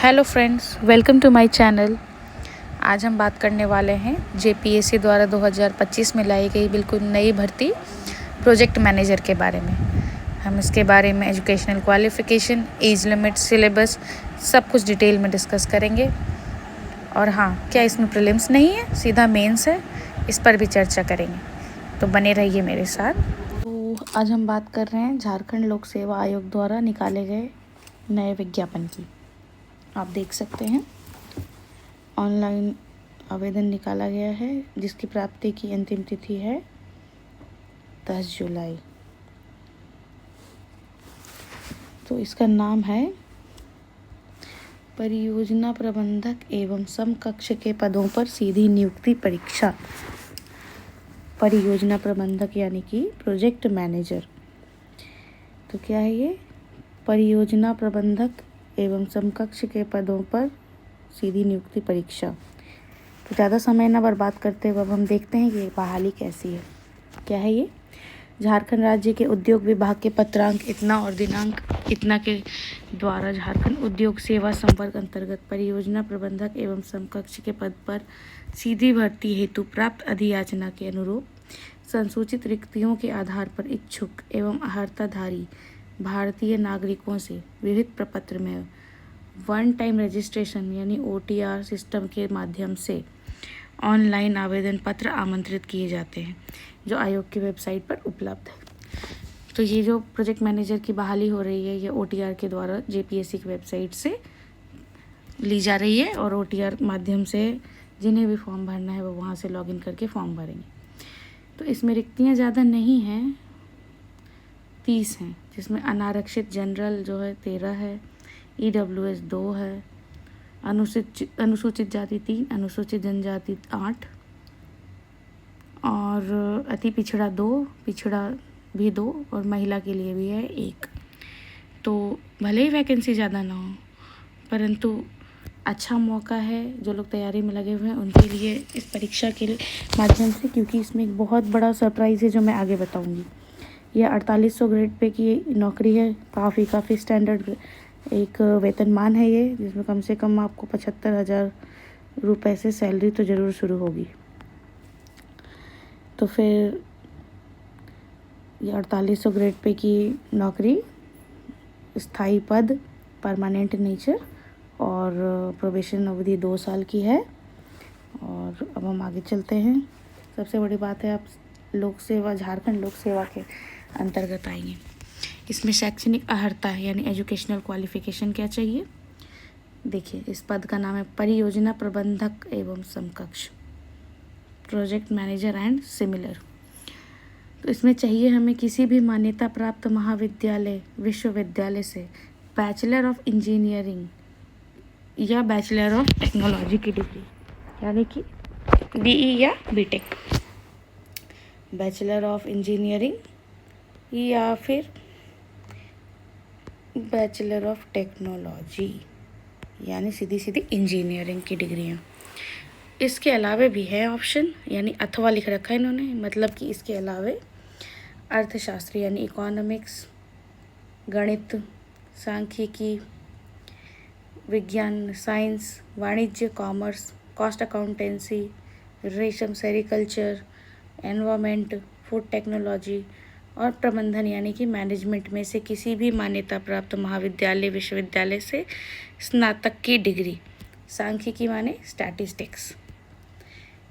Hello friends, welcome to my channel. आज हम बात करने वाले हैं जेपीएससी द्वारा 2025 में लाई गई बिल्कुल नई भर्ती प्रोजेक्ट मैनेजर के बारे में। हम इसके बारे में educational qualification, age limit, syllabus सब कुछ डिटेल में डिस्कस करेंगे। और हाँ, क्या इसमें प्रीलिम्स नहीं है, सीधा मेंस है, इस पर भी चर्चा करेंगे, तो बने रहिए मेरे साथ। तो आज हम बात कर रहे हैं झारखंड लोक सेवा आयोग द्वारा निकाले गए नए विज्ञापन की। आप देख सकते हैं ऑनलाइन आवेदन निकाला गया है जिसकी प्राप्ति की अंतिम तिथि है 10 जुलाई। तो इसका नाम है परियोजना प्रबंधक एवं समकक्ष के पदों पर सीधी नियुक्ति परीक्षा। परियोजना प्रबंधक यानी कि प्रोजेक्ट मैनेजर। तो क्या है ये? परियोजना प्रबंधक एवं समकक्ष के पदों पर सीधी नियुक्ति परीक्षा। तो ज़्यादा समय न बर्बाद करते हुए अब हम देखते हैं कि बहाली कैसी है। क्या है ये? झारखंड राज्य के उद्योग विभाग के पत्रांक इतना और दिनांक इतना के द्वारा झारखंड उद्योग सेवा संवर्ग अंतर्गत परियोजना प्रबंधक एवं समकक्ष के पद पर सीधी भर्ती हेतु प्राप्त अधियाचना के अनुरूप संसूचित रिक्तियों के आधार पर इच्छुक एवं अर्हताधारी भारतीय नागरिकों से विविध प्रपत्र में वन टाइम रजिस्ट्रेशन यानी OTR सिस्टम के माध्यम से ऑनलाइन आवेदन पत्र आमंत्रित किए जाते हैं जो आयोग की वेबसाइट पर उपलब्ध है। तो ये जो प्रोजेक्ट मैनेजर की बहाली हो रही है ये OTR के द्वारा जेपीएससी की वेबसाइट से ली जा रही है और OTR माध्यम से जिन्हें भी फॉर्म भरना है वो वहाँ से लॉगिन करके फॉर्म भरेंगे। तो इसमें रिक्तियाँ ज़्यादा नहीं हैं, 30 हैं, जिसमें अनारक्षित जनरल जो है 13 है, EWS 2 है, अनुसूचित जाति 3, अनुसूचित जनजाति 8 और अति पिछड़ा 2, पिछड़ा भी 2 और महिला के लिए भी है 1। तो भले ही वैकेंसी ज़्यादा ना हो परंतु अच्छा मौका है जो लोग तैयारी में लगे हुए हैं उनके लिए इस परीक्षा के माध्यम से, क्योंकि इसमें एक बहुत बड़ा सरप्राइज़ है जो मैं आगे बताऊंगी। यह 4800 ग्रेड पे की नौकरी है। काफ़ी स्टैंडर्ड एक वेतनमान है ये, जिसमें कम से कम आपको 75,000 रुपये से सैलरी तो ज़रूर शुरू होगी। तो फिर ये 4800 ग्रेड पे की नौकरी, स्थायी पद, परमानेंट नेचर और प्रोबेशन अवधि 2 साल की है। और अब हम आगे चलते हैं। सबसे बड़ी बात है आप लोक सेवा, झारखंड लोक सेवा के अंतर्गत आएंगे। इसमें शैक्षणिक अर्हता यानी एजुकेशनल क्वालिफिकेशन क्या चाहिए? देखिए, इस पद का नाम है परियोजना प्रबंधक एवं समकक्ष, प्रोजेक्ट मैनेजर एंड सिमिलर। तो इसमें चाहिए हमें किसी भी मान्यता प्राप्त महाविद्यालय, विश्वविद्यालय से बैचलर ऑफ इंजीनियरिंग या बैचलर ऑफ टेक्नोलॉजी की डिग्री, यानी कि BE या BTech, बैचलर ऑफ इंजीनियरिंग या फिर बैचलर ऑफ टेक्नोलॉजी यानी सीधी इंजीनियरिंग की डिग्रियाँ। इसके अलावे भी है ऑप्शन, यानी अथवा लिख रखा है इन्होंने, मतलब कि इसके अलावे अर्थशास्त्र यानी इकोनॉमिक्स, गणित, सांख्यिकी, विज्ञान, साइंस, वाणिज्य, कॉमर्स, कॉस्ट अकाउंटेंसी, रेशम, सेरिकल्चर, एनवायरमेंट, फूड टेक्नोलॉजी और प्रबंधन यानी कि मैनेजमेंट में से किसी भी मान्यता प्राप्त महाविद्यालय, विश्वविद्यालय से स्नातक की डिग्री। सांख्यिकी माने स्टैटिस्टिक्स।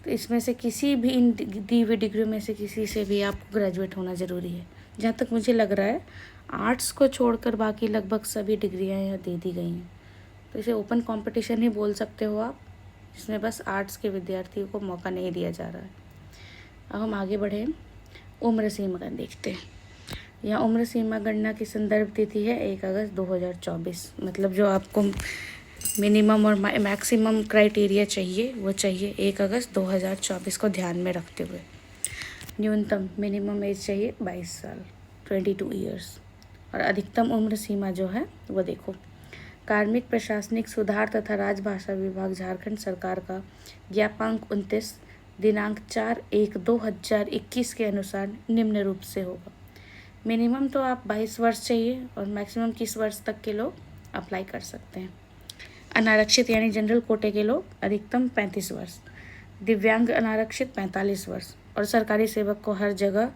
तो इसमें से किसी भी इन दी हुई डिग्रियों में से किसी से भी आपको ग्रेजुएट होना ज़रूरी है। जहाँ तक मुझे लग रहा है आर्ट्स को छोड़कर बाकी लगभग सभी डिग्रियाँ यहाँ दे दी गई हैं। तो इसे ओपन कंपटीशन ही बोल सकते हो आप, जिसमें बस आर्ट्स के विद्यार्थियों को मौका नहीं दिया जा रहा है। अब हम आगे बढ़ें, उम्र सीमा देखते हैं। यहाँ उम्र सीमा गणना की संदर्भ तिथि है 1 अगस्त 2024। मतलब जो आपको मिनिमम और मैक्सिमम क्राइटेरिया चाहिए वो चाहिए 1 अगस्त 2024 को ध्यान में रखते हुए। न्यूनतम मिनिमम एज चाहिए 22 साल, 22 ईयर्स। और अधिकतम उम्र सीमा जो है वो देखो, कार्मिक प्रशासनिक सुधार तथा राजभाषा विभाग झारखंड सरकार का ज्ञापांक 29 दिनांक 4/1/2021 के अनुसार निम्न रूप से होगा। मिनिमम तो आप 22 वर्ष चाहिए और मैक्सिमम किस वर्ष तक के लोग अप्लाई कर सकते हैं। अनारक्षित यानी जनरल कोटे के लोग अधिकतम 35 वर्ष, दिव्यांग अनारक्षित 45 वर्ष, और सरकारी सेवक को हर जगह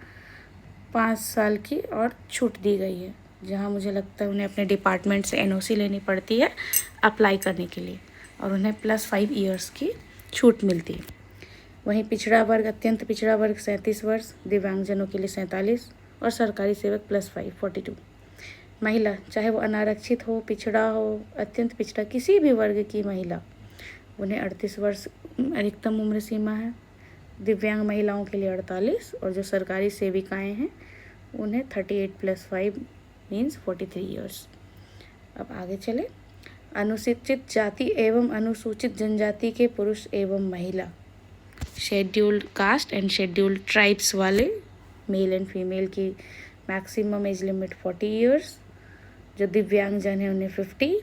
5 साल की और छूट दी गई है, जहां मुझे लगता है उन्हें अपने डिपार्टमेंट से एनओसी लेनी पड़ती है अप्लाई करने के लिए, और उन्हें +5 ईयर्स की छूट मिलती है। वहीं पिछड़ा वर्ग, अत्यंत पिछड़ा वर्ग 37 वर्ष, दिव्यांगजनों के लिए 47, और सरकारी सेवक +5 42। महिला, चाहे वो अनारक्षित हो, पिछड़ा हो, अत्यंत पिछड़ा, किसी भी वर्ग की महिला, उन्हें 38 वर्ष अधिकतम उम्र सीमा है। दिव्यांग महिलाओं के लिए 48, और जो सरकारी सेविकाएं हैं उन्हें 38 + 5 मीन्स 43 ईयर्स। अब आगे चले। अनुसूचित जाति एवं अनुसूचित जनजाति के पुरुष एवं महिला, scheduled caste and scheduled tribes वाले मेल एंड फीमेल की मैक्सिमम एज लिमिट 40 ईयर्स, जो दिव्यांगजन हैं उन्हें 50,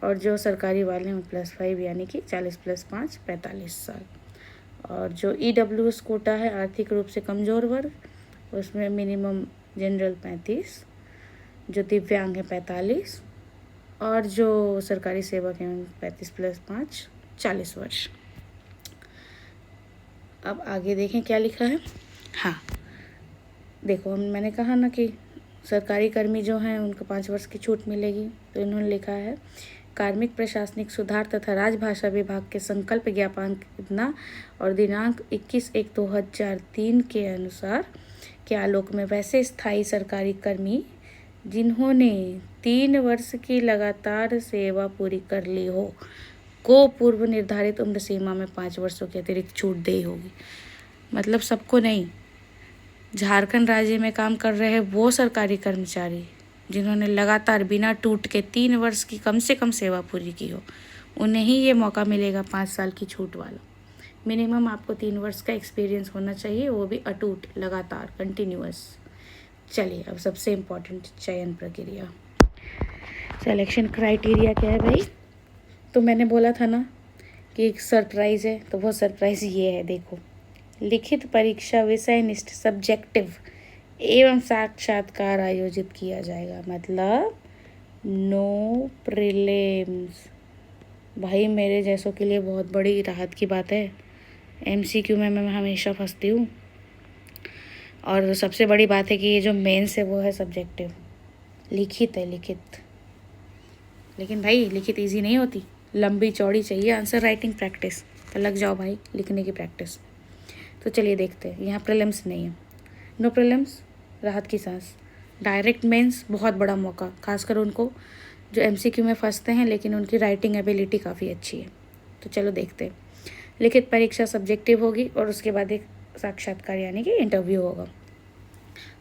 और जो सरकारी वाले हैं +5 यानी कि 40 + 5 45 साल। और जो EWS कोटा है, आर्थिक रूप से कमज़ोर वर्ग, उसमें मिनिमम जनरल 35, जो दिव्यांग है 45, और जो सरकारी सेवक हैं 35 + 5 40 वर्ष। अब आगे देखें क्या लिखा है। हाँ, देखो, मैंने कहा ना कि सरकारी कर्मी जो हैं उनको 5 वर्ष की छूट मिलेगी, तो इन्होंने लिखा है कार्मिक प्रशासनिक सुधार तथा राजभाषा विभाग के संकल्प ज्ञापन और दिनांक 21/1/2003 के अनुसार के आलोक में वैसे स्थायी सरकारी कर्मी जिन्होंने 3 वर्ष की लगातार सेवा पूरी कर ली हो को पूर्व निर्धारित उम्र सीमा में 5 वर्षों की अतिरिक्त छूट दी होगी। मतलब सबको नहीं, झारखंड राज्य में काम कर रहे वो सरकारी कर्मचारी जिन्होंने लगातार बिना टूट के 3 वर्ष की कम से कम सेवा पूरी की हो, उन्हें ही ये मौका मिलेगा 5 साल की छूट वाला। मिनिमम आपको 3 वर्ष का एक्सपीरियंस होना चाहिए, वो भी अटूट, लगातार, कंटिन्यूअस। चलिए, अब सबसे इम्पोर्टेंट चयन प्रक्रिया, सिलेक्शन क्राइटेरिया क्या है भाई। तो मैंने बोला था ना कि एक सरप्राइज़ है, तो वो सरप्राइज़ ये है। देखो, लिखित परीक्षा विषयनिष्ठ सब्जेक्टिव एवं साक्षात्कार आयोजित किया जाएगा, मतलब नो प्रीलिम्स। भाई मेरे जैसों के लिए बहुत बड़ी राहत की बात है। MCQ में मैं हमेशा फंसती हूँ, और सबसे बड़ी बात है कि ये जो मेंस है वो है सब्जेक्टिव, लिखित है, लिखित। लेकिन भाई लिखित इजी नहीं होती, लंबी चौड़ी चाहिए आंसर राइटिंग प्रैक्टिस। तो लग जाओ भाई लिखने की प्रैक्टिस। तो चलिए देखते हैं, यहाँ प्रीलिम्स नहीं है, नो प्रीलिम्स, राहत की सांस। डायरेक्ट मेंस बहुत बड़ा मौका, खासकर उनको जो MCQ में फंसते हैं लेकिन उनकी राइटिंग एबिलिटी काफ़ी अच्छी है। तो चलो देखते हैं। लिखित परीक्षा सब्जेक्टिव होगी, और उसके बाद एक साक्षात्कार यानी कि इंटरव्यू होगा।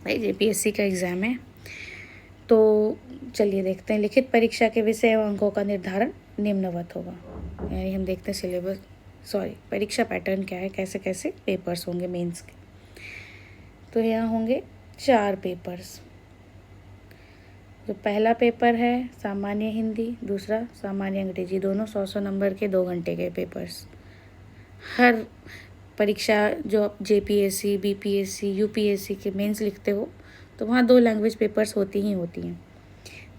भाई JPSC का एग्ज़ाम है, तो चलिए देखते हैं। लिखित परीक्षा के विषय एवं अंकों का निर्धारण निम्नवत होगा, यानी हम देखते हैं सिलेबस, परीक्षा पैटर्न क्या है, कैसे कैसे पेपर्स होंगे मेंस के। तो यहाँ होंगे 4 पेपर्स। जो पहला पेपर है सामान्य हिंदी, दूसरा सामान्य अंग्रेजी, दोनों 100 नंबर के 2 घंटे के पेपर्स। हर परीक्षा जो आप JPSC, BPSC, UPSC के मेंस लिखते हो तो वहाँ 2 लैंग्वेज पेपर्स होती ही होती हैं।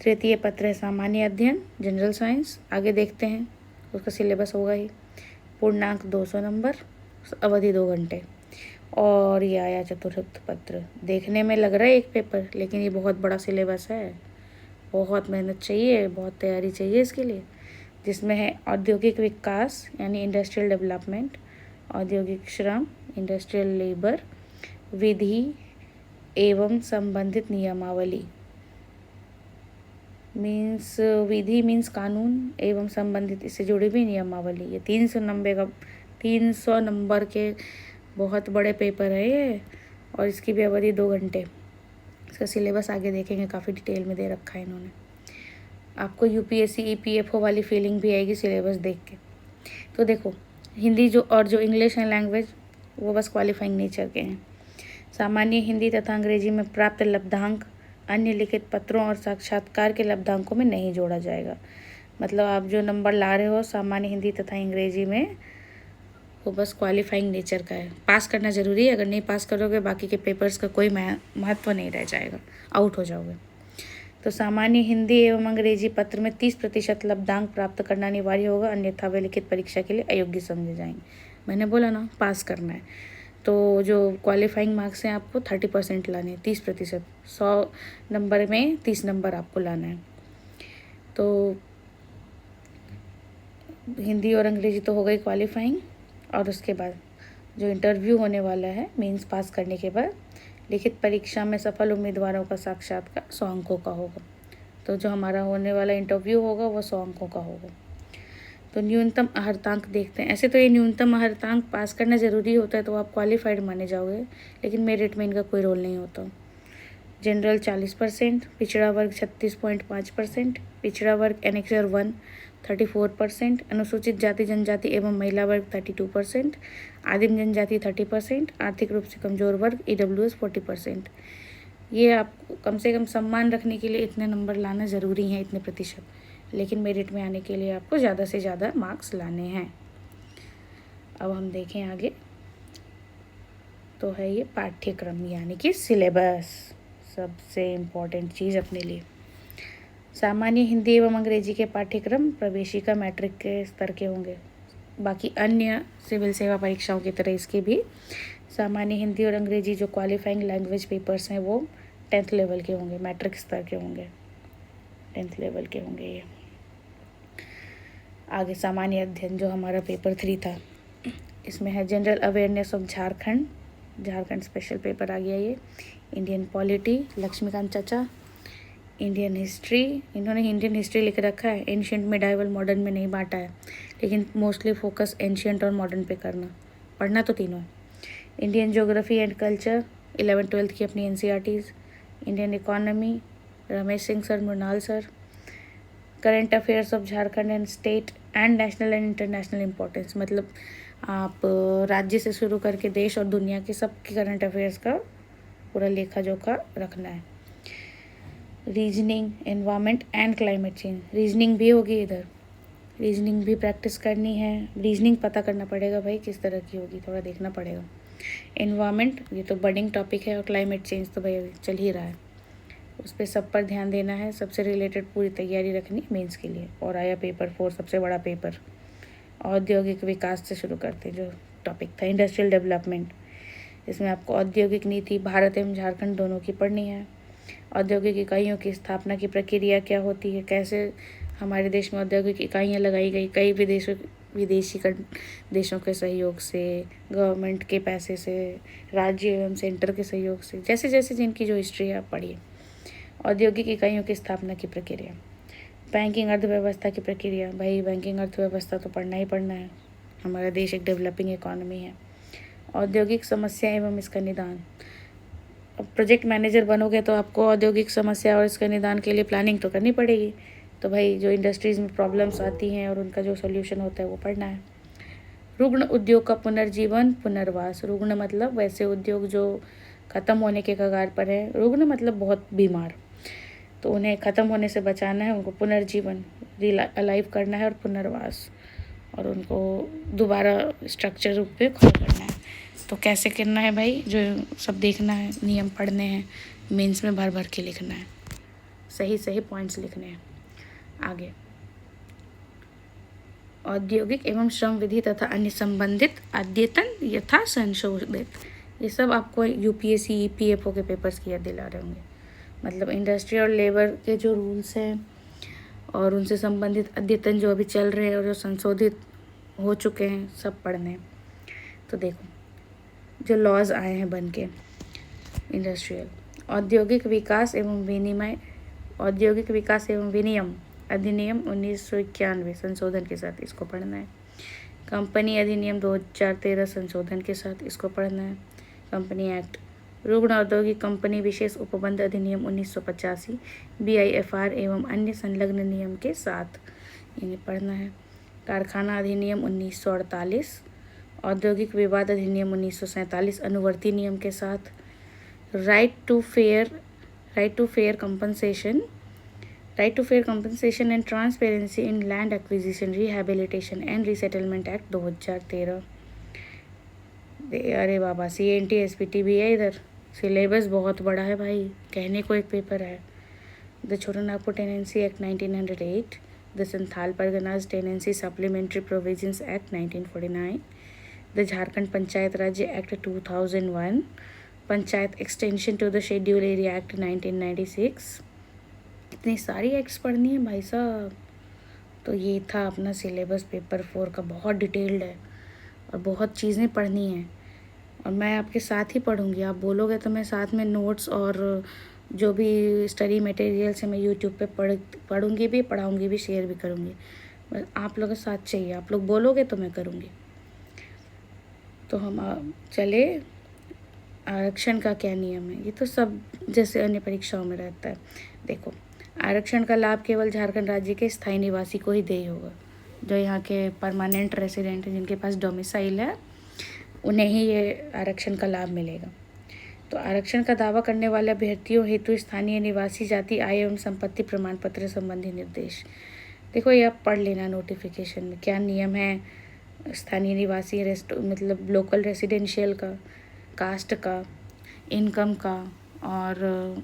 तृतीय पत्र है सामान्य अध्ययन, जनरल साइंस। आगे देखते हैं, उसका सिलेबस होगा ही। पूर्णांक 200 नंबर, अवधि 2 घंटे। और ये आया चतुर्थ पत्र। देखने में लग रहा है एक पेपर, लेकिन ये बहुत बड़ा सिलेबस है, बहुत मेहनत चाहिए, बहुत तैयारी चाहिए इसके लिए। जिसमें है औद्योगिक विकास यानी इंडस्ट्रियल डेवलपमेंट, औद्योगिक श्रम इंडस्ट्रियल लेबर, विधि एवं संबंधित नियमावली मीन्स, विधि मीन्स कानून, एवं संबंधित इससे जुड़ी भी नियमावली। ये 300 नंबर के बहुत बड़े पेपर है ये, और इसकी भी अवधि 2 घंटे। इसका सिलेबस आगे देखेंगे, काफ़ी डिटेल में दे रखा है इन्होंने। आपको UPSC EPFO वाली फीलिंग भी आएगी सिलेबस देख के। तो देखो, हिंदी जो इंग्लिश है लैंग्वेज, वो बस क्वालिफाइंग नेचर के हैं। सामान्य हिंदी तथा अंग्रेजी में प्राप्त लब्धांक अन्य लिखित पत्रों और साक्षात्कार के लब्धांकों में नहीं जोड़ा जाएगा। मतलब आप जो नंबर ला रहे हो सामान्य हिंदी तथा अंग्रेजी में, वो बस क्वालिफाइंग नेचर का है। पास करना ज़रूरी है, अगर नहीं पास करोगे बाकी के पेपर्स का कोई महत्व नहीं रह जाएगा, आउट हो जाओगे। तो सामान्य हिंदी एवं अंग्रेजी पत्र में 30% लब्धांक प्राप्त करना अनिवार्य होगा, अन्यथा वे लिखित परीक्षा के लिए अयोग्य समझे जाएंगे। मैंने बोला ना, पास करना है तो जो क्वालिफाइंग मार्क्स हैं आपको 30% लाने हैं, 30%। 100 नंबर में 30 नंबर आपको लाना है। तो हिंदी और अंग्रेजी तो हो गई क्वालिफाइंग, और उसके बाद जो इंटरव्यू होने वाला है मेंस पास करने के बाद, लिखित परीक्षा में सफल उम्मीदवारों का साक्षात्कार 100 अंकों का होगा। तो जो हमारा होने वाला इंटरव्यू होगा वो 100 अंकों का होगा। तो न्यूनतम अर्हतांक देखते हैं। ऐसे तो ये न्यूनतम अर्हतांक पास करना ज़रूरी होता है तो आप क्वालिफाइड माने जाओगे, लेकिन मेरिट में इनका कोई रोल नहीं होता। जनरल 40%, पिछड़ा वर्ग 36.5%, पिछड़ा वर्ग एनेक्सर 1 34%, अनुसूचित जाति जनजाति एवं महिला वर्ग 32%, आदिम जनजाति 30%, आर्थिक रूप से कमजोर वर्ग EWS 40%। ये आपको कम से कम सम्मान रखने के लिए इतने नंबर लाना ज़रूरी है, इतने प्रतिशत, लेकिन मेरिट में आने के लिए आपको ज़्यादा से ज़्यादा मार्क्स लाने हैं। अब हम देखें आगे, तो है ये पाठ्यक्रम यानी कि सिलेबस, सबसे इम्पोर्टेंट चीज़ अपने लिए। सामान्य हिंदी एवं अंग्रेजी के पाठ्यक्रम प्रवेशिका मैट्रिक के स्तर के होंगे। बाकी अन्य सिविल सेवा परीक्षाओं की तरह इसके भी सामान्य हिंदी और अंग्रेजी जो क्वालिफाइंग लैंग्वेज पेपर्स हैं वो 10th लेवल के होंगे, मैट्रिक स्तर के होंगे, 10th लेवल के होंगे ये। आगे सामान्य अध्ययन जो हमारा पेपर 3 था, इसमें है general awareness of Jharkhand, Jharkhand special paper आ गया ये। इंडियन पॉलिटी, लक्ष्मीकांत चाचा। इंडियन हिस्ट्री, इन्होंने इंडियन हिस्ट्री लिख रखा है, एंशियंट मिडाइवल मॉडर्न में नहीं बांटा है, लेकिन मोस्टली फोकस एंशियंट और मॉडर्न पे करना, पढ़ना तो तीनों। Indian geography and culture, 11th-12th की अपनी NCERTs। Indian economy, Ramesh Singh sir, Mrinal sir. Current affairs of Jharkhand and state and national and international importance, मतलब आप राज्य से शुरू करके देश और दुनिया के सब के करंट अफेयर्स का पूरा लेखा जोखा रखना है। Reasoning, environment and climate change, reasoning भी होगी इधर, रीजनिंग भी प्रैक्टिस करनी है। रीजनिंग पता करना पड़ेगा भाई किस तरह की होगी, थोड़ा देखना पड़ेगा। एनवायरनमेंट ये तो बडिंग टॉपिक है, और क्लाइमेट चेंज तो भाई अभी चल ही रहा है, उस पर सब पर ध्यान देना है, सबसे रिलेटेड पूरी तैयारी रखनी मेंस के लिए। और आया पेपर 4, सबसे बड़ा पेपर, औद्योगिक विकास से शुरू करते हैं, जो टॉपिक था इंडस्ट्रियल डेवलपमेंट। इसमें आपको औद्योगिक नीति भारत एवं झारखंड दोनों की पढ़नी है। औद्योगिक इकाइयों की स्थापना की प्रक्रिया क्या होती है, कैसे हमारे देश में औद्योगिक इकाइयाँ लगाई गई, कई विदेशी देशों के सहयोग से, गवर्नमेंट के पैसे से, राज्य एवं सेंटर के सहयोग से, जैसे जैसे जिनकी जो हिस्ट्री है आप पढ़िए। औद्योगिक इकाइयों की स्थापना की प्रक्रिया, बैंकिंग अर्थव्यवस्था की प्रक्रिया, भाई बैंकिंग अर्थव्यवस्था तो पढ़ना ही पढ़ना है, हमारा देश एक डेवलपिंग इकोनॉमी है। औद्योगिक समस्या एवं इसका निदान, अब प्रोजेक्ट मैनेजर बनोगे तो आपको औद्योगिक समस्या और इसके निदान के लिए प्लानिंग तो करनी पड़ेगी, तो भाई जो इंडस्ट्रीज़ में प्रॉब्लम्स आती हैं और उनका जो सोल्यूशन होता है वो पढ़ना है। रुग्ण उद्योग का पुनर्जीवन पुनर्वास, रुग्ण मतलब वैसे उद्योग जो ख़त्म होने के कगार पर है, रुग्ण मतलब बहुत बीमार, तो उन्हें ख़त्म होने से बचाना है, उनको पुनर्जीवन अलाइव करना है, और पुनर्वास, और उनको दोबारा स्ट्रक्चर रूप पे खड़ा करना है। तो कैसे करना है भाई, जो सब देखना है, नियम पढ़ने हैं, मेंस में भर भर के लिखना है, सही सही पॉइंट्स लिखने हैं। आगे औद्योगिक एवं श्रम विधि तथा अन्य संबंधित अद्यतन यथा संशोधित, ये सब आपको UPSC EPFO के पेपर्स की याद दिला रहे होंगे, मतलब इंडस्ट्री और लेबर के जो रूल्स हैं और उनसे संबंधित अद्यतन जो अभी चल रहे हैं और जो संशोधित हो चुके हैं सब पढ़ने हैं। तो देखो जो लॉज आए हैं बन के, इंडस्ट्रियल औद्योगिक विकास एवं विनिमय, औद्योगिक विकास एवं विनियम अधिनियम 1991 संशोधन के साथ इसको पढ़ना है। कंपनी अधिनियम 2013 संशोधन के साथ इसको पढ़ना है। कंपनी एक्ट, रुग्ण औद्योगिक कंपनी विशेष उपबंध अधिनियम 1985 BIFR एवं अन्य संलग्न नियम के साथ इन्हें पढ़ना है। कारखाना अधिनियम 1948, औद्योगिक विवाद अधिनियम 1947 अनुवर्ती नियम के साथ। Right to fair compensation and transparency in land acquisition rehabilitation and resettlement act 2013। अरे बाबा CNT SPT भी है इधर, सिलेबस बहुत बड़ा है भाई, कहने को एक पेपर है, the Chotanagpur tenancy act 1908, the Santhal Parganas tenancy supplementary provisions act 1949, the Jharkhand panchayat राज्य act 2001, panchayat extension to the schedule area act 1996। इतनी सारी एक्ट्स पढ़नी है भाई साहब। तो ये था अपना सिलेबस पेपर 4 का, बहुत डिटेल्ड है और बहुत चीज़ें पढ़नी हैं और मैं आपके साथ ही पढ़ूंगी। आप बोलोगे तो मैं साथ में नोट्स और जो भी स्टडी मटेरियल्स है मैं यूट्यूब पे पढ़ूंगी भी, पढ़ाऊंगी भी, शेयर भी करूंगी। बस आप लोगों के साथ चाहिए, आप लोग बोलोगे तो मैं करूंगी। तो हम चले, आरक्षण का क्या नियम है। ये तो सब जैसे अन्य परीक्षाओं में रहता है। देखो, आरक्षण का लाभ केवल झारखंड राज्य के स्थायी निवासी को ही देय होगा। जो यहाँ के परमानेंट रेसिडेंट हैं, जिनके पास डोमिसाइल है, उन्हें ही ये आरक्षण का लाभ मिलेगा। तो आरक्षण का दावा करने वाले अभ्यर्थियों हेतु स्थानीय निवासी जाति आय एवं संपत्ति प्रमाण पत्र संबंधी निर्देश। देखो, ये आप पढ़ लेना नोटिफिकेशन में क्या नियम है स्थानीय निवासी मतलब लोकल रेसिडेंशियल का, कास्ट का, इनकम का और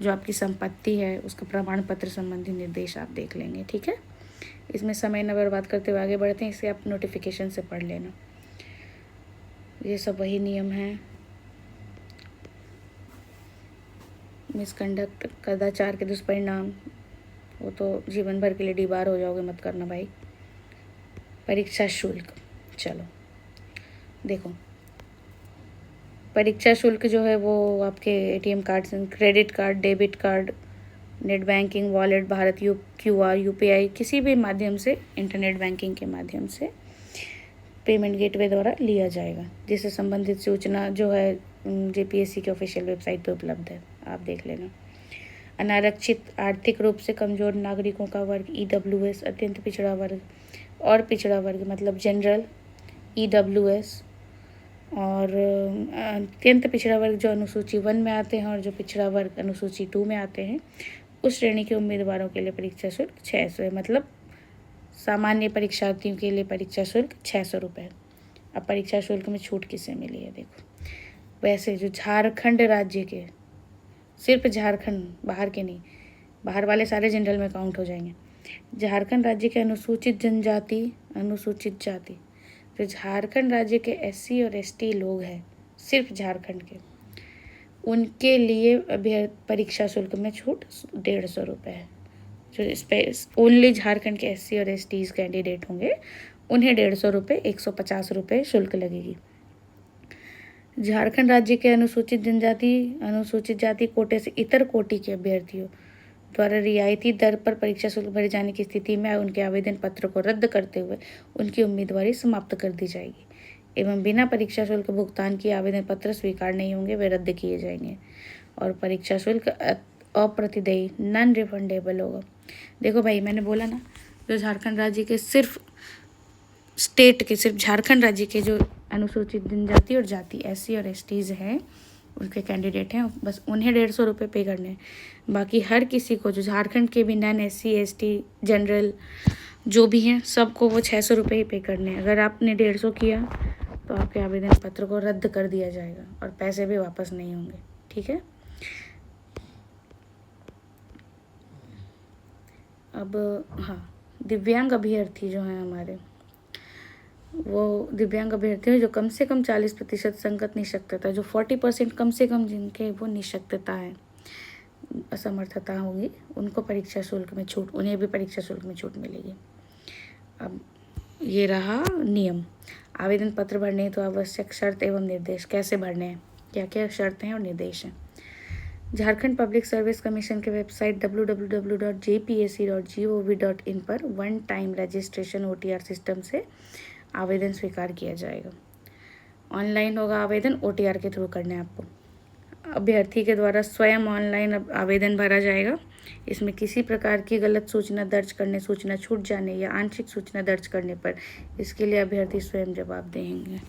जो आपकी संपत्ति है उसका प्रमाण पत्र संबंधी निर्देश आप देख लेंगे। ठीक है, इसमें समय न बर्बाद करते हुए आगे बढ़ते हैं। इसे आप नोटिफिकेशन से पढ़ लेना। ये सब वही नियम है। मिसकंडक्ट, कदाचार के दुष्परिणाम, वो तो जीवन भर के लिए डीबार हो जाओगे, मत करना भाई। परीक्षा शुल्क, चलो देखो, परीक्षा शुल्क जो है वो आपके एटीएम कार्ड से, credit card, debit card, net banking, wallet, Bharat QR, UPI, किसी भी माध्यम से, इंटरनेट बैंकिंग के माध्यम से पेमेंट गेटवे द्वारा लिया जाएगा, जिससे संबंधित सूचना जो है जेपीएससी के ऑफिशियल वेबसाइट पर उपलब्ध है, आप देख लेना। अनारक्षित आर्थिक रूप से कमजोर नागरिकों का वर्ग ईडब्ल्यूएस, अत्यंत पिछड़ा वर्ग और पिछड़ा वर्ग मतलब जनरल, ईडब्ल्यूएस और अत्यंत पिछड़ा वर्ग जो अनुसूची 1 में आते हैं और जो पिछड़ा वर्ग अनुसूची 2 में आते हैं, उस श्रेणी के उम्मीदवारों के लिए परीक्षा शुल्क 600 है। मतलब सामान्य परीक्षार्थियों के लिए परीक्षा शुल्क 600 रुपये। अब परीक्षा शुल्क में छूट किसे मिली है देखो। वैसे जो झारखंड राज्य के, सिर्फ झारखंड, बाहर के नहीं, बाहर वाले सारे जनरल में काउंट हो जाएंगे। झारखंड राज्य के अनुसूचित जनजाति, अनुसूचित जाति, जो झारखंड राज्य के एससी और एसटी लोग हैं, सिर्फ झारखंड के, उनके लिए परीक्षा शुल्क में छूट 150 रुपये है। जो ओनली झारखंड के एससी और एसटीज कैंडिडेट होंगे उन्हें 150 रुपये, 150 रुपये शुल्क लगेगी। झारखंड राज्य के अनुसूचित जनजाति, अनुसूचित जाति कोटे से इतर कोटि के अभ्यर्थियों द्वारा रियायती दर पर परीक्षा शुल्क भरे जाने की स्थिति में उनके आवेदन पत्र को रद्द करते हुए उनकी उम्मीदवारी समाप्त कर दी जाएगी एवं बिना परीक्षा शुल्क भुगतान किए आवेदन पत्र स्वीकार नहीं होंगे, वे रद्द किए जाएंगे और परीक्षा शुल्क अप्रतिदेयी, नॉन रिफंडेबल होगा। देखो भाई, मैंने बोला ना, जो झारखंड राज्य के सिर्फ स्टेट के, सिर्फ झारखंड राज्य के जो अनुसूचित जनजाति और जाति एससी और एसटीज हैं, उनके कैंडिडेट हैं, बस उन्हें 150 रुपये पे करने हैं। बाकी हर किसी को जो झारखंड के भी नॉन एससी एसटी जनरल जो भी हैं, सबको वो 600 रुपये ही पे करने हैं। अगर आपने 150 किया तो आपके आवेदन पत्र को रद्द कर दिया जाएगा और पैसे भी वापस नहीं होंगे। ठीक है, अब हाँ, दिव्यांग अभ्यर्थी जो हैं हमारे, वो दिव्यांग अभ्यर्थी जो कम से कम 40% संगत निःशक्तता, जो 40% कम से कम जिनके वो निःशक्तता है, असमर्थता होगी, उनको परीक्षा शुल्क में छूट, उन्हें भी परीक्षा शुल्क में छूट मिलेगी। अब ये रहा नियम। आवेदन पत्र भरने तो आवश्यक शर्त एवं निर्देश कैसे भरने हैं, क्या क्या शर्तें हैं और निर्देश हैं। झारखंड पब्लिक सर्विस कमीशन के वेबसाइट www.jpsc.gov.in पर 1 टाइम रजिस्ट्रेशन OTR सिस्टम से आवेदन स्वीकार किया जाएगा। ऑनलाइन होगा आवेदन, OTR के थ्रू करना है आपको। अभ्यर्थी के द्वारा स्वयं ऑनलाइन आवेदन भरा जाएगा। इसमें किसी प्रकार की गलत सूचना दर्ज करने, सूचना छूट जाने या आंशिक सूचना दर्ज करने पर इसके लिए अभ्यर्थी स्वयं जवाब देंगे।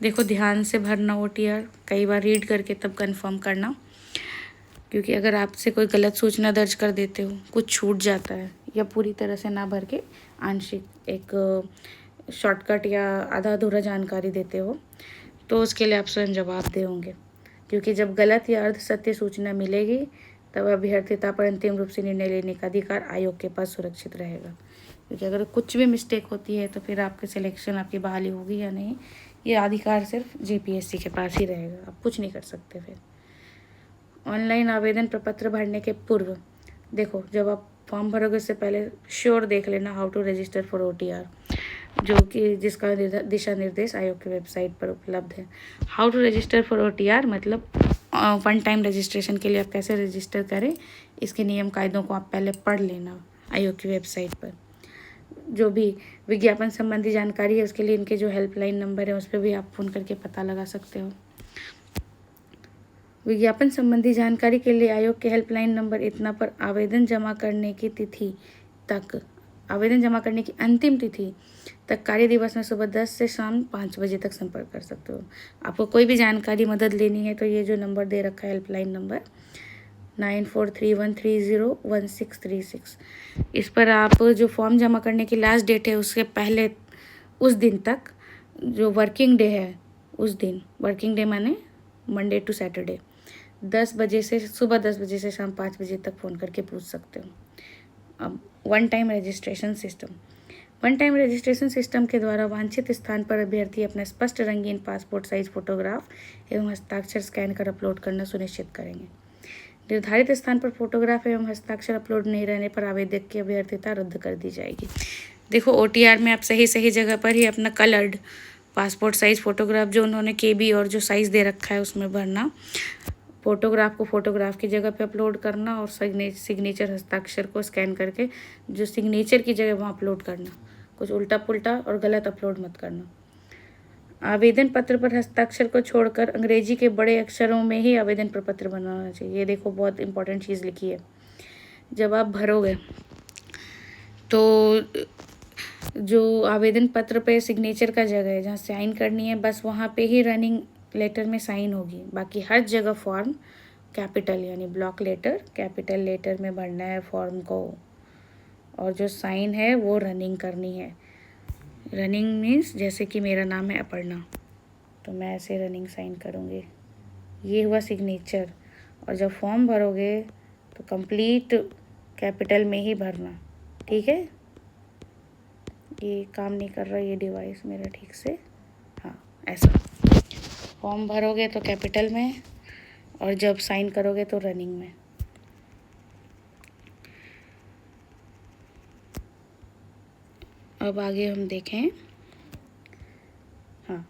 देखो, ध्यान से भरना OTR, कई बार रीड करके तब कंफर्म करना, क्योंकि अगर आपसे कोई गलत सूचना दर्ज कर देते हो, कुछ छूट जाता है या पूरी तरह से ना भर के आंशिक एक शॉर्टकट या आधा अधूरा जानकारी देते हो, तो उसके लिए आप स्वयं जवाब दे होंगे। क्योंकि जब गलत या अर्ध सत्य सूचना मिलेगी तब अभ्यर्थिता पर अंतिम रूप से निर्णय लेने का अधिकार आयोग के पास सुरक्षित रहेगा। क्योंकि अगर कुछ भी मिस्टेक होती है तो फिर आपकी सिलेक्शन, आपकी बहाली होगी या नहीं, ये अधिकार सिर्फ जेपीएससी के पास ही रहेगा, आप कुछ नहीं कर सकते। फिर ऑनलाइन आवेदन प्रपत्र भरने के पूर्व देखो, जब आप फॉर्म भरोगे उससे पहले श्योर देख लेना how to register for OTR, जो कि जिसका दिशा निर्देश आयोग की वेबसाइट पर उपलब्ध है। How to register for OTR मतलब वन टाइम रजिस्ट्रेशन के लिए आप कैसे रजिस्टर करें, इसके नियम कायदों को आप पहले पढ़ लेना आयोग की वेबसाइट पर। जो भी विज्ञापन संबंधी जानकारी है उसके लिए इनके जो हेल्पलाइन नंबर है उस पर भी आप फ़ोन करके पता लगा सकते हो। विज्ञापन संबंधी जानकारी के लिए आयोग के हेल्पलाइन नंबर इतना पर आवेदन जमा करने की अंतिम तिथि तक कार्य दिवस में सुबह 10 से शाम 5 बजे तक संपर्क कर सकते हो। आपको कोई भी जानकारी, मदद लेनी है तो ये जो नंबर दे रखा है हेल्पलाइन नंबर 9431301636, इस पर आप जो फॉर्म जमा करने की लास्ट डेट है उसके पहले उस दिन तक, जो वर्किंग डे है उस दिन, वर्किंग डे माने मंडे टू सैटरडे, 10 बजे से सुबह 10 बजे से शाम 5 बजे तक फ़ोन करके पूछ सकते हो। अब वन टाइम रजिस्ट्रेशन सिस्टम के द्वारा वांछित स्थान पर अभ्यर्थी अपना स्पष्ट रंगीन पासपोर्ट साइज फोटोग्राफ एवं हस्ताक्षर स्कैन कर अपलोड करना सुनिश्चित करेंगे। निर्धारित स्थान पर फोटोग्राफ एवं हस्ताक्षर अपलोड नहीं रहने पर आवेदक की अभ्यर्थिता रद्द कर दी जाएगी। देखो, OTR में आप सही जगह पर ही अपना कलर्ड पासपोर्ट साइज फोटोग्राफ जो उन्होंने KB और जो साइज़ दे रखा है उसमें भरना, फोटोग्राफ को फोटोग्राफ की जगह पे अपलोड करना और सिग्नेचर हस्ताक्षर को स्कैन करके जो सिग्नेचर की जगह वहाँ अपलोड करना। कुछ उल्टा पुल्टा और गलत अपलोड मत करना। आवेदन पत्र पर हस्ताक्षर को छोड़कर अंग्रेजी के बड़े अक्षरों में ही आवेदन प्रपत्र बनाना चाहिए। ये देखो, बहुत इंपॉर्टेंट चीज़ लिखी है। जब आप भरोगे तो जो आवेदन पत्र पे सिग्नेचर का जगह है जहाँ साइन करनी है, बस वहाँ पे ही रनिंग लेटर में साइन होगी। बाकी हर जगह फॉर्म कैपिटल यानी ब्लॉक लेटर, कैपिटल लेटर में भरना है फॉर्म को, और जो साइन है वो रनिंग करनी है। रनिंग मीन्स जैसे कि मेरा नाम है अपर्णा, तो मैं ऐसे रनिंग साइन करूँगी, ये हुआ सिग्नेचर। और जब फॉर्म भरोगे तो कंप्लीट कैपिटल में ही भरना, ठीक है। ये काम नहीं कर रहा ये डिवाइस मेरा ठीक से, हाँ ऐसा। फॉर्म भरोगे तो कैपिटल में और जब साइन करोगे तो रनिंग में। अब आगे हम देखें, हाँ,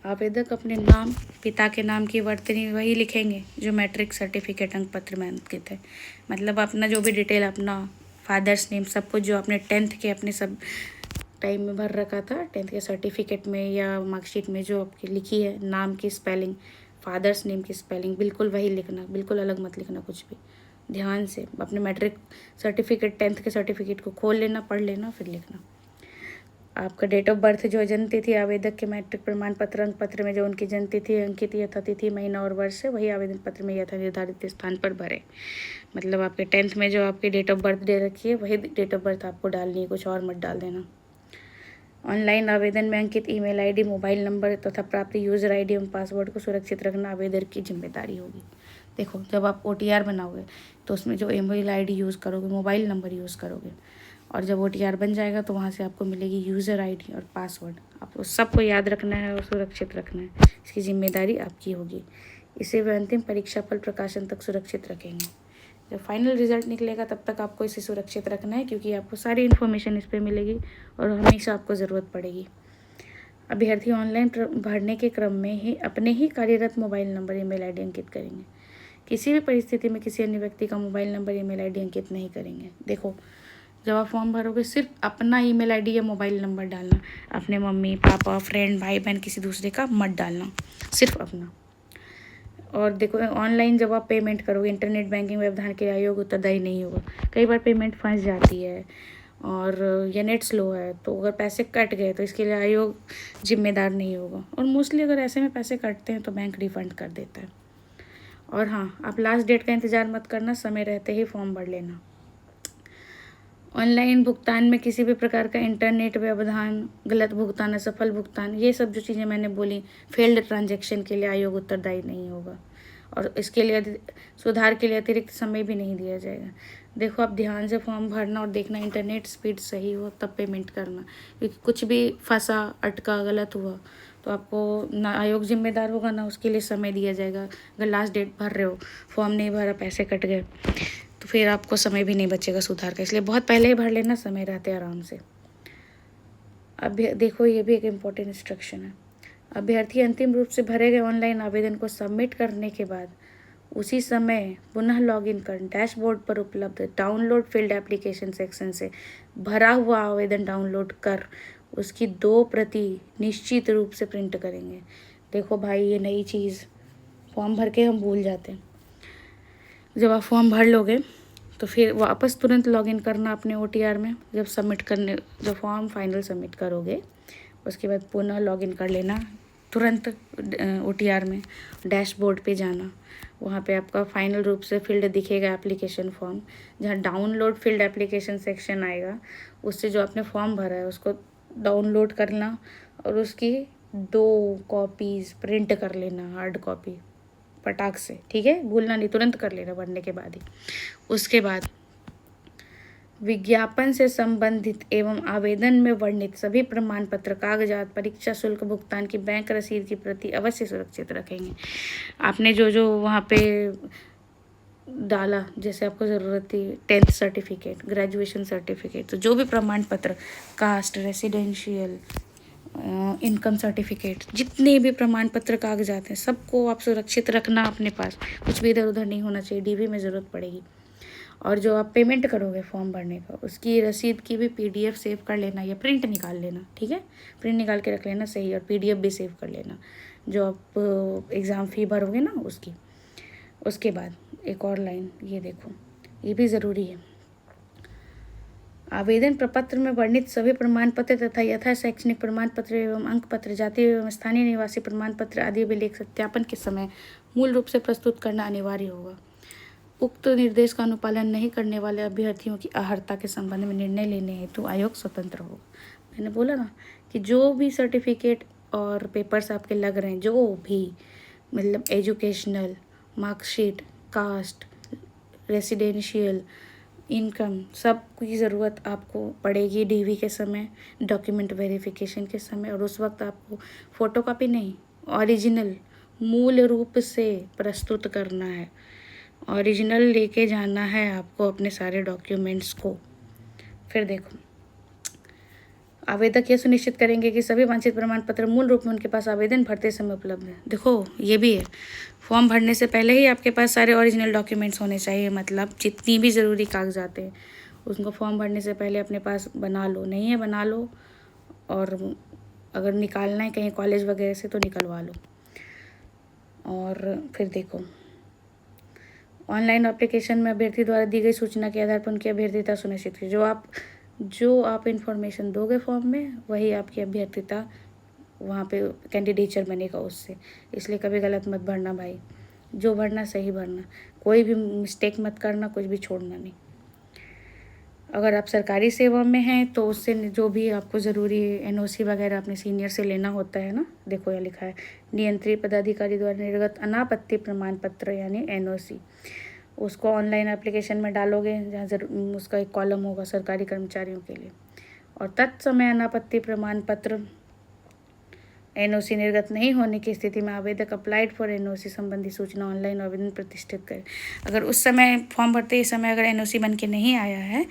आवेदक अपने नाम, पिता के नाम की वर्तनी वही लिखेंगे जो मैट्रिक सर्टिफिकेट अंक पत्र में अंकित है। मतलब अपना जो भी डिटेल, अपना फादर्स नेम, सब कुछ जो आपने 10th के अपने सब टाइम में भर रखा था, 10th के सर्टिफिकेट में या मार्कशीट में जो आपकी लिखी है, नाम की स्पेलिंग, फादर्स नेम की स्पेलिंग, बिल्कुल वही लिखना, बिल्कुल अलग मत लिखना कुछ भी। ध्यान से अपने मैट्रिक सर्टिफिकेट, 10th के सर्टिफिकेट को खोल लेना, पढ़ लेना, फिर लिखना। आपका डेट ऑफ बर्थ जो जन्म तिथि आवेदक के मैट्रिक प्रमाण पत्र अंक पत्र में जो उनकी जन्म तिथि अंकित यथा तिथि, महीना और वर्ष है, वही आवेदन पत्र में यथा निर्धारित स्थान पर भरें। मतलब आपके 10th में जो आपकी डेट ऑफ बर्थ दे रखी है वही डेट ऑफ बर्थ आपको डालनी है, कुछ और मत डाल देना। ऑनलाइन आवेदन में अंकित ईमेल आईडी, मोबाइल नंबर तथा प्राप्त यूज़र आईडी एवं पासवर्ड को सुरक्षित रखना आवेदक की जिम्मेदारी होगी। देखो, जब आप OTR बनाओगे तो उसमें जो ईमेल आईडी यूज़ करोगे, मोबाइल नंबर यूज़ करोगे, और जब OTR बन जाएगा तो वहाँ से आपको मिलेगी यूज़र आईडी और पासवर्ड। आपको सबको याद रखना है और सुरक्षित रखना है, इसकी जिम्मेदारी आपकी होगी। इसे वे अंतिम परीक्षा फल प्रकाशन तक सुरक्षित रखेंगे। जब फाइनल रिजल्ट निकलेगा तब तक आपको इसे सुरक्षित रखना है, क्योंकि आपको सारी इन्फॉर्मेशन इस पर मिलेगी और हमेशा आपको ज़रूरत पड़ेगी। अभ्यर्थी ऑनलाइन भरने के क्रम में ही अपने ही कार्यरत मोबाइल नंबर, ईमेल आईडी अंकित करेंगे। किसी भी परिस्थिति में किसी अन्य व्यक्ति का मोबाइल नंबर, ईमेल आईडी अंकित नहीं करेंगे। देखो, जब आप फॉर्म भरोगे सिर्फ अपना ईमेल आईडी या मोबाइल नंबर डालना, अपने मम्मी पापा, फ्रेंड, भाई बहन, किसी दूसरे का मत डालना, सिर्फ अपना। और देखो, ऑनलाइन जब आप पेमेंट करोगे, इंटरनेट बैंकिंग व्यवधान के लिए आयोग उत्तरदायी नहीं होगा। कई बार पेमेंट फंस जाती है और या नेट स्लो है, तो अगर पैसे कट गए तो इसके लिए आयोग जिम्मेदार नहीं होगा। और मोस्टली अगर ऐसे में पैसे कटते हैं तो बैंक रिफंड कर देता है। और हाँ, आप लास्ट डेट का इंतज़ार मत करना, समय रहते ही फॉर्म भर लेना। ऑनलाइन भुगतान में किसी भी प्रकार का इंटरनेट व्यवधान, गलत भुगतान, असफल भुगतान, ये सब जो चीज़ें मैंने बोली, फेल्ड ट्रांजैक्शन के लिए आयोग उत्तरदायी नहीं होगा। और इसके लिए सुधार के लिए अतिरिक्त समय भी नहीं दिया जाएगा। देखो, आप ध्यान से फॉर्म भरना और देखना इंटरनेट स्पीड सही हो तब पेमेंट करना, क्योंकि कुछ भी फंसा, अटका, गलत हुआ तो आपको ना आयोग जिम्मेदार होगा ना उसके लिए समय दिया जाएगा। अगर लास्ट डेट भर रहे हो, फॉर्म नहीं भरा, पैसे कट गए, तो फिर आपको समय भी नहीं बचेगा सुधार का। इसलिए बहुत पहले ही भर लेना, समय रहते आराम से। अब देखो, ये भी एक इम्पोर्टेंट इंस्ट्रक्शन है। अभ्यर्थी अंतिम रूप से भरे गए ऑनलाइन आवेदन को सबमिट करने के बाद उसी समय पुनः लॉगिन कर डैशबोर्ड पर उपलब्ध डाउनलोड फील्ड एप्लीकेशन सेक्शन से भरा हुआ आवेदन डाउनलोड कर उसकी 2 प्रति निश्चित रूप से प्रिंट करेंगे। देखो भाई, ये नई चीज़, फॉर्म भर के हम भूल जाते हैं। जब आप फॉर्म भर लोगे तो फिर वापस तुरंत लॉगिन करना अपने OTR में। जब फॉर्म फाइनल सबमिट करोगे उसके बाद पुनः लॉगिन कर लेना तुरंत OTR में। डैशबोर्ड पे जाना, वहाँ पे आपका फाइनल रूप से फील्ड दिखेगा एप्लीकेशन फॉर्म, जहाँ डाउनलोड फील्ड एप्लीकेशन सेक्शन आएगा। उससे जो आपने फॉर्म भरा है उसको डाउनलोड करना और उसकी 2 कॉपीज़ प्रिंट कर लेना, हार्ड कॉपी पटाख से, ठीक है, भूलना नहीं, तुरंत कर लेना भरने के बाद ही। उसके बाद विज्ञापन से संबंधित एवं आवेदन में वर्णित सभी प्रमाण पत्र, कागजात, परीक्षा शुल्क भुगतान की बैंक रसीद की प्रति अवश्य सुरक्षित रखेंगे। आपने जो वहाँ पे डाला, जैसे आपको ज़रूरत थी 10th सर्टिफिकेट, ग्रेजुएशन सर्टिफिकेट, तो जो भी प्रमाण पत्र, कास्ट, रेसिडेंशियल, इनकम सर्टिफिकेट, जितने भी प्रमाण पत्र कागजात हैं सबको आप सुरक्षित रखना अपने पास। कुछ भी इधर उधर नहीं होना चाहिए, DV में ज़रूरत पड़ेगी। और जो आप पेमेंट करोगे फॉर्म भरने का, उसकी रसीद की भी PDF सेव कर लेना या प्रिंट निकाल लेना, ठीक है, प्रिंट निकाल के रख लेना सही, और PDF भी सेव कर लेना जो आप एग्ज़ाम फ़ी भरोगे ना उसकी। उसके बाद एक और लाइन, ये देखो, ये भी ज़रूरी है। आवेदन प्रपत्र में वर्णित सभी प्रमाण पत्र तथा यथा शैक्षणिक प्रमाण पत्र एवं अंक पत्र, जाति एवं स्थानीय निवासी प्रमाण पत्र आदि अभिलेख सत्यापन के समय मूल रूप से प्रस्तुत करना अनिवार्य होगा। उक्त निर्देश का अनुपालन नहीं करने वाले अभ्यर्थियों की अहर्ता के संबंध में निर्णय लेने हेतु आयोग स्वतंत्र होगा। मैंने बोला ना कि जो भी सर्टिफिकेट और पेपर्स आपके लग रहे हैं, जो भी मतलब educational, marksheet, caste, residential, income, सब की ज़रूरत आपको पड़ेगी DV के समय, डॉक्यूमेंट वेरिफिकेशन के समय। और उस वक्त आपको फ़ोटोकॉपी नहीं, ओरिजिनल मूल रूप से प्रस्तुत करना है। ओरिजिनल लेके जाना है आपको अपने सारे डॉक्यूमेंट्स को। फिर देखो, आवेदक यह सुनिश्चित करेंगे कि सभी वांछित प्रमाण पत्र मूल रूप में उनके पास आवेदन भरते समय उपलब्ध है। देखो, ये भी है, फॉर्म भरने से पहले ही आपके पास सारे ओरिजिनल डॉक्यूमेंट्स होने चाहिए। मतलब जितनी भी ज़रूरी कागजात हैं उसको फॉर्म भरने से पहले अपने पास बना लो, नहीं है बना लो, और अगर निकालना है कहीं कॉलेज वगैरह से तो निकलवा लो। और फिर देखो, ऑनलाइन एप्लीकेशन में अभ्यर्थी द्वारा दी गई सूचना के आधार पर उनकी अभ्यर्थता सुनिश्चित की। जो आप इन्फॉर्मेशन दोगे फॉर्म में, वही आपकी अभ्यर्थता वहाँ पे कैंडिडेचर बनेगा उससे। इसलिए कभी गलत मत भरना भाई, जो भरना सही भरना, कोई भी मिस्टेक मत करना, कुछ भी छोड़ना नहीं। अगर आप सरकारी सेवा में हैं तो उससे जो भी आपको ज़रूरी NOC वगैरह अपने सीनियर से लेना होता है ना। देखो, यहाँ लिखा है नियंत्रित पदाधिकारी द्वारा निर्गत अनापत्ति प्रमाण पत्र यानी NOC, उसको ऑनलाइन एप्लीकेशन में डालोगे, जहाँ उसका एक कॉलम होगा सरकारी कर्मचारियों के लिए। और तत्समय अनापत्ति प्रमाण पत्र NOC निर्गत नहीं होने की स्थिति में आवेदक अप्लाइड फॉर NOC संबंधी सूचना ऑनलाइन आवेदन प्रतिष्ठित करें। अगर उस समय फॉर्म भरते ही समय अगर NOC बन के नहीं आया है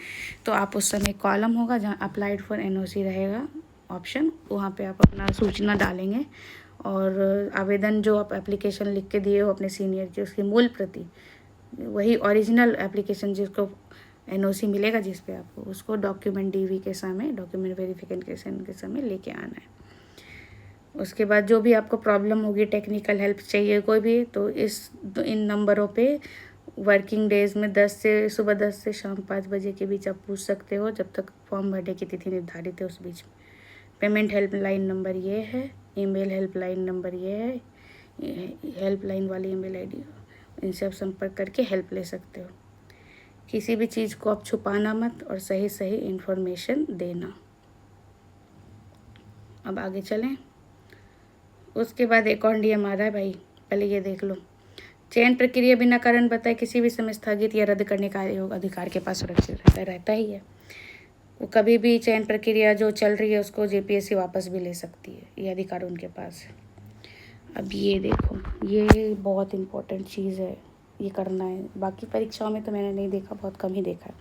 तो आप उस समय कॉलम होगा जहाँ अप्लाइड फॉर NOC रहेगा ऑप्शन, वहाँ पे आप अपना सूचना डालेंगे और आवेदन जो आप एप्लीकेशन लिख के दिए हो अपने सीनियर की, उसकी मूल प्रति, वही ओरिजिनल एप्लीकेशन जिसको NOC मिलेगा जिस पे आपको, उसको डॉक्यूमेंट DV के समय, डॉक्यूमेंट वेरिफिकेशन के समय लेके आना है। उसके बाद जो भी आपको प्रॉब्लम होगी, टेक्निकल हेल्प चाहिए कोई भी, तो इन नंबरों पे वर्किंग डेज में सुबह 10 से शाम 5 बजे के बीच आप पूछ सकते हो, जब तक फॉर्म भरने की तिथि निर्धारित है उस बीच में। पेमेंट हेल्पलाइन नंबर ये है, ईमेल हेल्पलाइन नंबर ये है, हेल्पलाइन वाली ईमेल ID, इनसे आप संपर्क करके हेल्प ले सकते हो। किसी भी चीज़ को आप छुपाना मत और सही सही इन्फॉर्मेशन देना। अब आगे चलें। उसके बाद एक और नियम आ रहा है भाई, पहले ये देख लो। चयन प्रक्रिया बिना कारण बताए किसी भी समय स्थगित या रद्द करने का आयोग अधिकार के पास सुरक्षित रहता ही है। वो कभी भी चयन प्रक्रिया जो चल रही है उसको जेपीएससी वापस भी ले सकती है, ये अधिकार उनके पास है। अब ये देखो, ये बहुत इम्पोर्टेंट चीज़ है, ये करना है। बाकी परीक्षाओं में तो मैंने नहीं देखा, बहुत कम ही देखा है।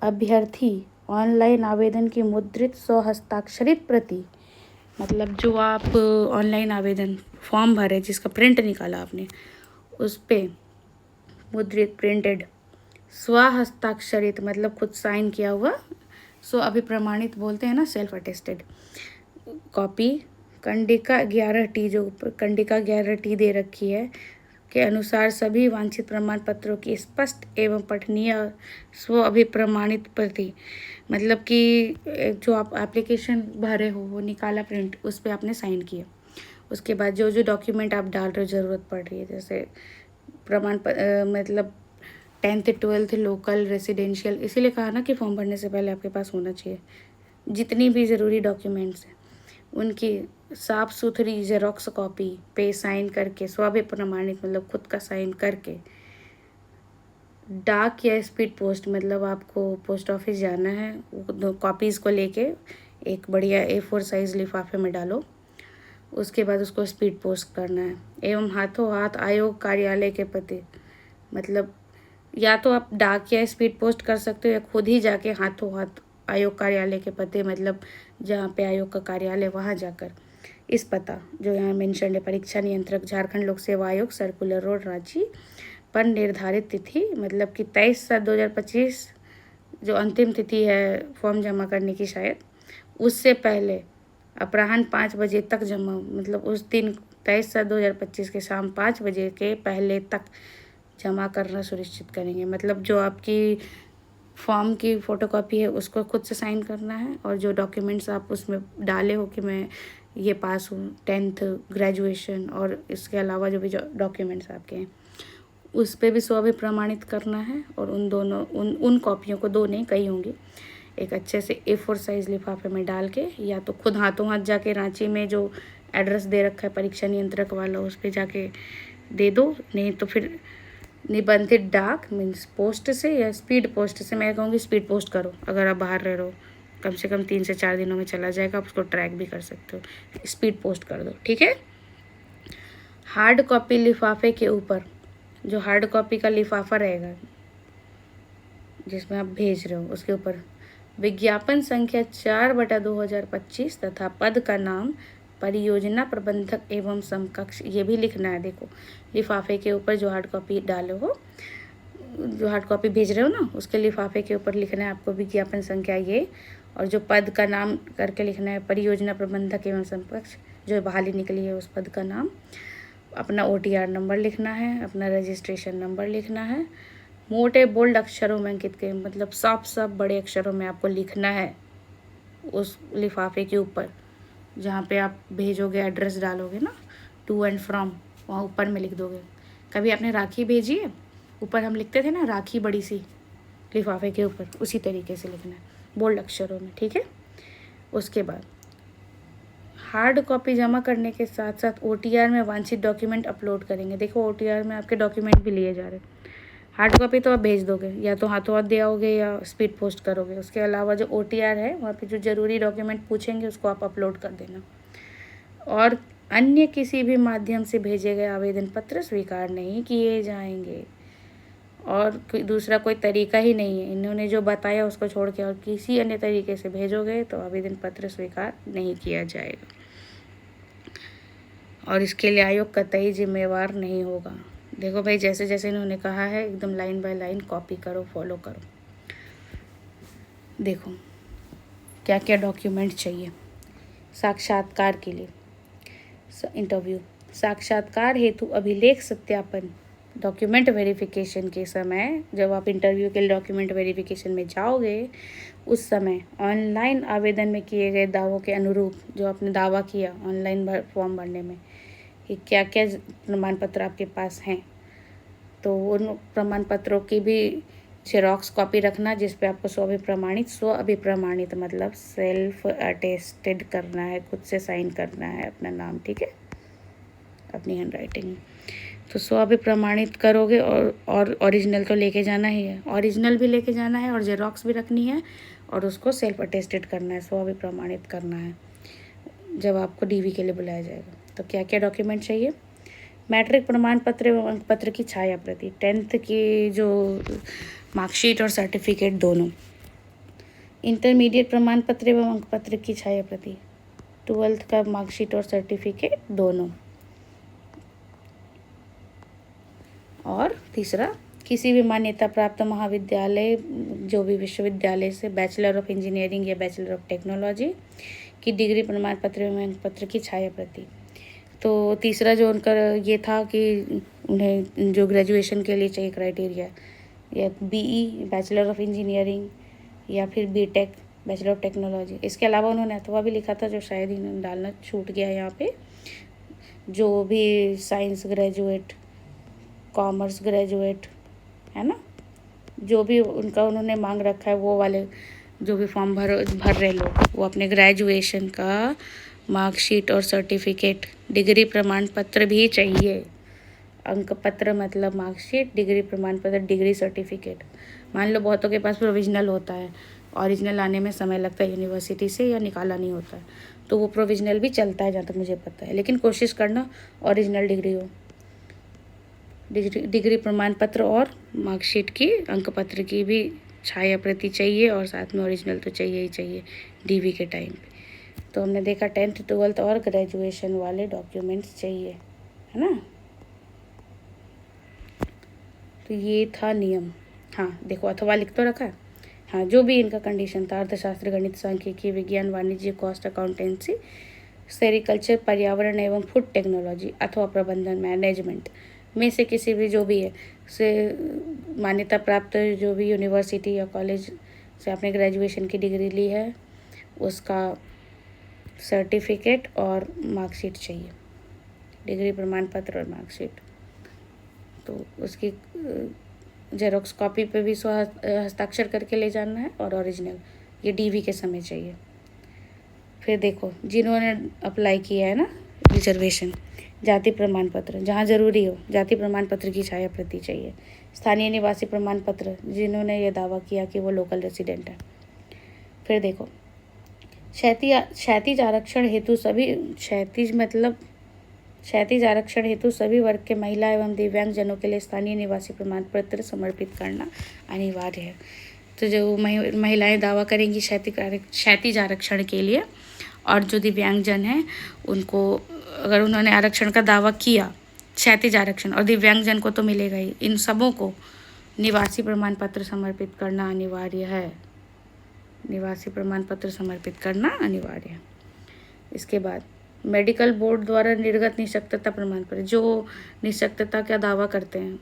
अभ्यर्थी ऑनलाइन आवेदन की मुद्रित स्वहस्ताक्षरित प्रति, मतलब जो आप ऑनलाइन आवेदन फॉर्म भरे जिसका प्रिंट निकाला आपने, उस पर मुद्रित प्रिंटेड स्वहस्ताक्षरित मतलब खुद साइन किया हुआ, सो अभिप्रमाणित बोलते हैं ना, सेल्फ अटेस्टेड कॉपी कंडिका 11T, जो कंडिका 11T दे रखी है के अनुसार सभी वांछित प्रमाण पत्रों की स्पष्ट एवं पठनीय स्व अभिप्रमाणित प्रति, मतलब कि जो आप एप्लीकेशन भरे हो वो निकाला प्रिंट, उस पर आपने साइन किया। उसके बाद जो जो डॉक्यूमेंट आप डाल रहे हो ज़रूरत पड़ रही है, जैसे प्रमाण मतलब 10th 12th लोकल रेसिडेंशियल, इसीलिए कहा ना कि फॉर्म भरने से पहले आपके पास होना चाहिए जितनी भी ज़रूरी डॉक्यूमेंट्स हैं उनकी साफ सुथरी जेरोक्स कॉपी पे साइन करके, स्वप्रमाणित मतलब खुद का साइन करके, डाक या स्पीड पोस्ट, मतलब आपको पोस्ट ऑफिस जाना है, वो दो कॉपीज़ को लेके एक बढ़िया A4 साइज़ लिफाफे में डालो, उसके बाद उसको स्पीड पोस्ट करना है। एवं हाथों हाथ आयोग कार्यालय के पते, मतलब या तो आप डाक या स्पीड पोस्ट कर सकते हो या खुद ही जाके हाथों हाथ आयोग कार्यालय के पते, मतलब जहाँ पे आयोग का कार्यालय वहाँ जाकर इस पता जो यहाँ मेंशन है, परीक्षा नियंत्रक झारखंड लोक सेवा आयोग, सर्कुलर रोड, रांची, पर निर्धारित तिथि, मतलब कि 23/7/2025 जो अंतिम तिथि है फॉर्म जमा करने की, शायद उससे पहले अपराह्न 5 बजे तक जमा, मतलब उस दिन 23/7/2025 के शाम 5 बजे के पहले तक जमा करना सुनिश्चित करेंगे। मतलब जो आपकी फॉर्म की फ़ोटोकॉपी है उसको खुद से साइन करना है, और जो डॉक्यूमेंट्स आप उसमें डाले हो कि मैं ये पास हूँ 10th ग्रेजुएशन, और इसके अलावा जो भी डॉक्यूमेंट्स आपके हैं उस पर भी स्व प्रमाणित करना है। और उन दोनों उन कॉपियों को, दो नहीं कई होंगी, एक अच्छे से A4 साइज़ लिफाफे में डाल के, या तो खुद हाथों हाथ जाके रांची में जो एड्रेस दे रखा है परीक्षा नियंत्रक वाला उस पर जाके दे दो, नहीं तो फिर निबंधित डाक मीन्स पोस्ट से या स्पीड पोस्ट से, मैं कहूँगी स्पीड पोस्ट करो, अगर आप बाहर रह रहे हो कम से कम 3 से 4 दिनों में चला जाएगा, आप उसको ट्रैक भी कर सकते हो, स्पीड पोस्ट कर दो, ठीक है। हार्ड कॉपी लिफाफे के ऊपर, जो हार्ड कॉपी का लिफाफा रहेगा जिसमें आप भेज रहे हो, उसके ऊपर विज्ञापन संख्या 4/2025 तथा पद का नाम परियोजना प्रबंधक एवं समकक्ष, ये भी लिखना है। देखो लिफाफे के ऊपर जो हार्ड कॉपी डाले हो, जो हार्ड कॉपी भेज रहे हो ना, उसके लिफाफे के ऊपर लिखना है आपको विज्ञापन संख्या ये, और जो पद का नाम करके लिखना है परियोजना प्रबंधक एवं समकक्ष, जो बहाली निकली है उस पद का नाम, अपना OTR नंबर लिखना है, अपना रजिस्ट्रेशन नंबर लिखना है, मोटे बोल्ड अक्षरों में अंकित के, मतलब साफ साफ बड़े अक्षरों में आपको लिखना है उस लिफाफे के ऊपर जहाँ पे आप भेजोगे, एड्रेस डालोगे ना, टू एंड फ्रॉम, वहाँ ऊपर में लिख दोगे। कभी आपने राखी भेजी है, ऊपर हम लिखते थे ना राखी बड़ी सी लिफाफे के ऊपर, उसी तरीके से लिखना है बोल्ड अक्षरों में, ठीक है। उसके बाद हार्ड कॉपी जमा करने के साथ साथ OTR में वांछित डॉक्यूमेंट अपलोड करेंगे। देखो OTR में आपके डॉक्यूमेंट भी लिए जा रहे हैं। हार्ड कॉपी तो आप भेज दोगे, या तो हाथों हाथ दे आओगे या स्पीड पोस्ट करोगे, उसके अलावा जो OTR है वहाँ पे जो ज़रूरी डॉक्यूमेंट पूछेंगे उसको आप अपलोड कर देना। और अन्य किसी भी माध्यम से भेजे गए आवेदन पत्र स्वीकार नहीं किए जाएंगे, और दूसरा कोई तरीका ही नहीं है, इन्होंने जो बताया उसको छोड़ के और किसी अन्य तरीके से भेजोगे तो आवेदन पत्र स्वीकार नहीं किया जाएगा, और इसके लिए आयोग कतई जिम्मेवार नहीं होगा। देखो भाई, जैसे जैसे इन्होंने कहा है एकदम लाइन बाय लाइन कॉपी करो, फॉलो करो। देखो क्या क्या डॉक्यूमेंट चाहिए साक्षात्कार के लिए। इंटरव्यू, साक्षात्कार हेतु अभिलेख सत्यापन, डॉक्यूमेंट वेरिफिकेशन के समय, जब आप इंटरव्यू के लिए डॉक्यूमेंट वेरिफिकेशन में जाओगे उस समय ऑनलाइन आवेदन में किए गए दावों के अनुरूप, जो आपने दावा किया ऑनलाइन फॉर्म भरने में कि क्या क्या प्रमाण पत्र आपके पास हैं, तो उन प्रमाण पत्रों की भी जेरोक्स कॉपी रखना, जिस पे आपको स्व अभिप्रमाणित मतलब सेल्फ अटेस्टेड करना है, खुद से साइन करना है अपना नाम, ठीक है, अपनी हैंड राइटिंग। तो स्व भी प्रमाणित करोगे और ओरिजिनल तो लेके जाना ही है, ओरिजिनल भी लेके जाना है और जेरोक्स भी रखनी है और उसको सेल्फ अटेस्टेड करना है, स्व भी प्रमाणित करना है जब आपको डीवी के लिए बुलाया जाएगा। तो क्या क्या डॉक्यूमेंट चाहिए? मैट्रिक प्रमाण पत्र एवं अंक पत्र की छाया प्रति, 10th की जो मार्कशीट और सर्टिफिकेट दोनों, इंटरमीडिएट प्रमाण पत्र एवं अंक पत्र की छाया प्रति, 12th का मार्कशीट और सर्टिफिकेट दोनों। और तीसरा, किसी भी मान्यता प्राप्त महाविद्यालय जो भी विश्वविद्यालय से बैचलर ऑफ इंजीनियरिंग या बैचलर ऑफ टेक्नोलॉजी की डिग्री प्रमाण पत्र एवं अंक पत्र की छाया प्रति। तो तीसरा जो उनका ये था कि उन्हें जो ग्रेजुएशन के लिए चाहिए क्राइटेरिया, या बीई बैचलर ऑफ इंजीनियरिंग या फिर बीटेक बैचलर ऑफ टेक्नोलॉजी। इसके अलावा उन्होंने अथवा भी लिखा था, जो शायद इन्होंने डालना छूट गया यहाँ पे, जो भी साइंस ग्रेजुएट, कॉमर्स ग्रेजुएट है ना, जो भी उनका उन्होंने मांग रखा है, वो वाले जो भी फॉर्म भर रहे लोग, वो अपने ग्रेजुएशन का मार्कशीट और सर्टिफिकेट, डिग्री प्रमाण पत्र भी चाहिए। अंक पत्र मतलब मार्कशीट, डिग्री प्रमाण पत्र डिग्री सर्टिफिकेट। मान लो बहुतों के पास प्रोविजनल होता है, ओरिजिनल आने में समय लगता है यूनिवर्सिटी से या निकाला नहीं होता है, तो वो प्रोविजनल भी चलता है जहाँ तक मुझे पता है, लेकिन कोशिश करना ओरिजिनल डिग्री हो। डिग्री प्रमाण पत्र और मार्कशीट की, अंक पत्र की भी छाया प्रति चाहिए और साथ में ओरिजिनल तो चाहिए ही चाहिए डीवी के टाइम पे। तो हमने देखा 10th 12th और ग्रेजुएशन वाले डॉक्यूमेंट्स चाहिए, है ना। तो ये था नियम। हाँ देखो, अथवा लिख तो रखा है। हाँ, जो भी इनका कंडीशन था, अर्थशास्त्र, गणित, सांख्यिकी, विज्ञान, वाणिज्य, कॉस्ट अकाउंटेंसी, सेरिकल्चर, पर्यावरण एवं फूड टेक्नोलॉजी अथवा प्रबंधन मैनेजमेंट में से किसी भी जो भी है से मान्यता प्राप्त जो भी यूनिवर्सिटी या कॉलेज से आपने ग्रेजुएशन की डिग्री ली है, उसका सर्टिफिकेट और मार्कशीट चाहिए, डिग्री प्रमाण पत्र और मार्कशीट। तो उसकी जेरोक्स कॉपी पे भी हस्ताक्षर करके ले जाना है और ओरिजिनल ये डीवी के समय चाहिए। फिर देखो, जिन्होंने अप्लाई किया है ना रिजर्वेशन, जाति प्रमाण पत्र जहाँ ज़रूरी हो, जाति प्रमाण पत्र की छाया प्रति चाहिए। स्थानीय निवासी प्रमाण पत्र, जिन्होंने ये दावा किया कि वो लोकल रेसिडेंट है। फिर देखो, क्षैतिज आरक्षण हेतु सभी, क्षैतिज आरक्षण हेतु सभी वर्ग के महिला एवं दिव्यांग जनों के लिए स्थानीय निवासी प्रमाण पत्र समर्पित करना अनिवार्य है। तो जो महिलाएं दावा करेंगी क्षैतिज आरक्षण के लिए, और जो दिव्यांगजन हैं उनको, अगर उन्होंने आरक्षण का दावा किया, क्षैतिज आरक्षण, और दिव्यांगजन को तो मिलेगा ही, इन सबों को निवासी प्रमाण पत्र समर्पित करना अनिवार्य है। निवासी प्रमाण पत्र समर्पित करना अनिवार्य है। इसके बाद मेडिकल बोर्ड द्वारा निर्गत निःशक्तता प्रमाण पत्र, जो निःशक्तता का दावा करते हैं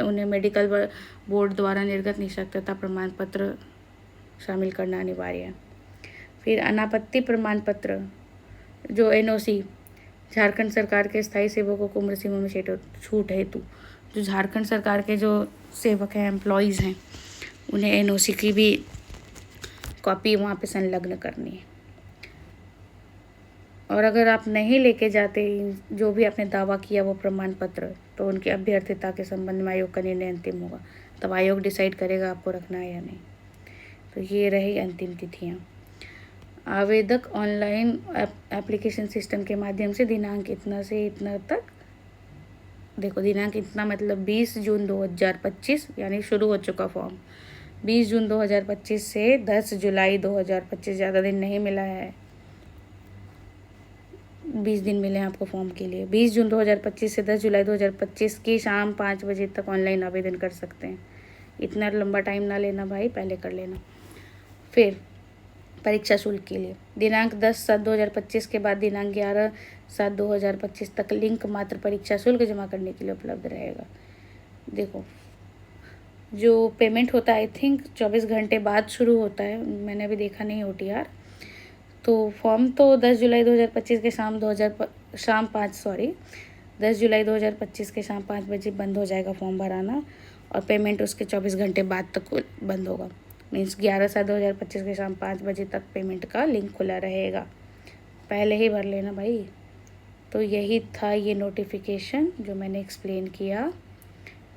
उन्हें मेडिकल बोर्ड द्वारा निर्गत निःशक्तता प्रमाण पत्र शामिल करना अनिवार्य है। फिर अनापत्ति प्रमाण पत्र, जो एनओसी, झारखंड सरकार के स्थायी सेवकों को उम्र सीमा में छूट हेतु, जो झारखंड सरकार के जो सेवक हैं, एम्प्लॉयज़ हैं, उन्हें एनओसी की भी कॉपी वहाँ पे संलग्न करनी है। और अगर आप नहीं लेके जाते जो भी आपने दावा किया वो प्रमाण पत्र, तो उनकी अभ्यर्थिता के संबंध में आयोग का निर्णय अंतिम होगा, तब आयोग डिसाइड करेगा आपको रखना है या नहीं। तो ये रही अंतिम तिथियाँ। आवेदक ऑनलाइन एप्लीकेशन सिस्टम के माध्यम से दिनांक इतना से इतना तक, देखो दिनांक इतना मतलब 20 जून 2025, यानी शुरू हो चुका फॉर्म 20 जून 2025 से 10 जुलाई 2025, ज़्यादा दिन नहीं मिला है, 20 दिन मिले हैं आपको फॉर्म के लिए। 20 जून 2025 से 10 जुलाई 2025 की शाम 5 बजे तक ऑनलाइन आवेदन कर सकते हैं। इतना लंबा टाइम ना लेना भाई, पहले कर लेना। फिर परीक्षा शुल्क के लिए दिनांक 10/7/2025 के बाद दिनांक 11/7/2025 तक लिंक मात्र परीक्षा शुल्क जमा करने के लिए उपलब्ध रहेगा। देखो, जो पेमेंट होता है आई थिंक 24 घंटे बाद शुरू होता है, मैंने अभी देखा नहीं OTR। तो फॉर्म तो 10 जुलाई 2025 के शाम 10 जुलाई 2025 के शाम 5 बजे बंद हो जाएगा फॉर्म भराना, और पेमेंट उसके 24 घंटे बाद तक बंद होगा। मीन्स 11/7/2025 के शाम 5 बजे तक पेमेंट का लिंक खुला रहेगा। पहले ही भर लेना भाई, तो यही था ये नोटिफिकेशन जो मैंने एक्सप्लेन किया।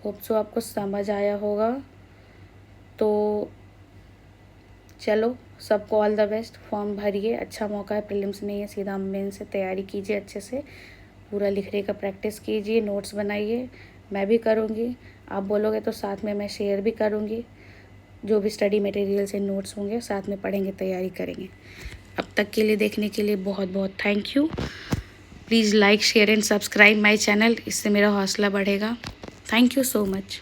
होप सो आपको समझ आया होगा। तो चलो, सबको ऑल द बेस्ट। फॉर्म भरिए, अच्छा मौका है, प्रीलिम्स नहीं है, सीधा मेन से तैयारी कीजिए, अच्छे से पूरा लिखने का प्रैक्टिस कीजिए, नोट्स बनाइए। मैं भी करूँगी, आप बोलोगे तो साथ में मैं शेयर भी करूँगी। जो भी स्टडी मटेरियल से नोट्स होंगे साथ में पढ़ेंगे, तैयारी करेंगे। अब तक के लिए देखने के लिए बहुत बहुत thank you. Please like share and subscribe my channel, इससे मेरा हौसला बढ़ेगा। Thank you so much.